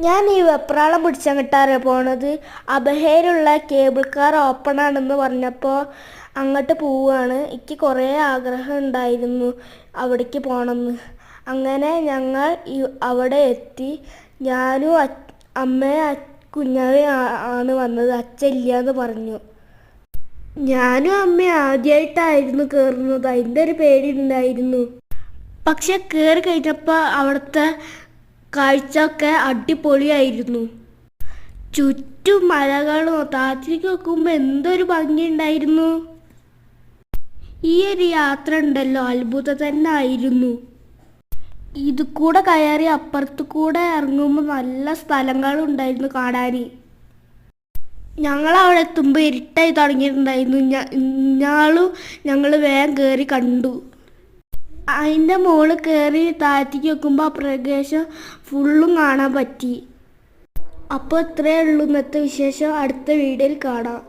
ഞാൻ ഈ വെപ്രാളം പിടിച്ചങ്ങട്ടാണ് പോണത്. അബഹയിലുള്ള കേബിൾ കാർ ഓപ്പൺ ആണെന്ന് പറഞ്ഞപ്പോൾ അങ്ങോട്ട് പോവുകയാണ്. എനിക്ക് കുറേ ആഗ്രഹം ഉണ്ടായിരുന്നു അവിടേക്ക് പോകണമെന്ന്. അങ്ങനെ ഞങ്ങൾ അവിടെ എത്തി. ഞാനും അമ്മയും കുഞ്ഞാവയും ആണ് വന്നത്. അച്ഛൻ ഇല്ലയെന്ന് പറഞ്ഞു. ഞാനും അമ്മയും ആദ്യമായിട്ടായിരുന്നു കയറുന്നത്. അതിൻ്റെ ഒരു പേടി ഉണ്ടായിരുന്നു. പക്ഷെ കയറി കഴിഞ്ഞപ്പോൾ അവിടുത്തെ കാഴ്ച ഒക്കെ അടിപൊളിയായിരുന്നു. ചുറ്റും മലകളും താഴത്തേക്ക് നോക്കുമ്പോൾ എന്തൊരു ഭംഗിയുണ്ടായിരുന്നു. ഈ ഒരു യാത്ര ഉണ്ടല്ലോ അത്ഭുതം തന്നെ ആയിരുന്നു. ഇത് കൂടെ കയറി അപ്പുറത്ത് കൂടെ ഇറങ്ങുമ്പോൾ നല്ല സ്ഥലങ്ങളുണ്ടായിരുന്നു കാണാൻ. ഞങ്ങളവിടെ എത്തുമ്പോൾ ഇരുട്ടായി തുടങ്ങിയിട്ടുണ്ടായിരുന്നു. ഞങ്ങൾ വേഗം കയറി കണ്ടു. അതിൻ്റെ മുകളിൽ കയറി താഴത്തേക്ക് വെക്കുമ്പോൾ ആ പ്രദേശം ഫുള്ളും കാണാൻ പറ്റി. അപ്പോൾ ഇത്രയേ ഉള്ളൂ ഇന്നത്തെ വിശേഷം. അടുത്ത വീഡിയോയിൽ കാണാം.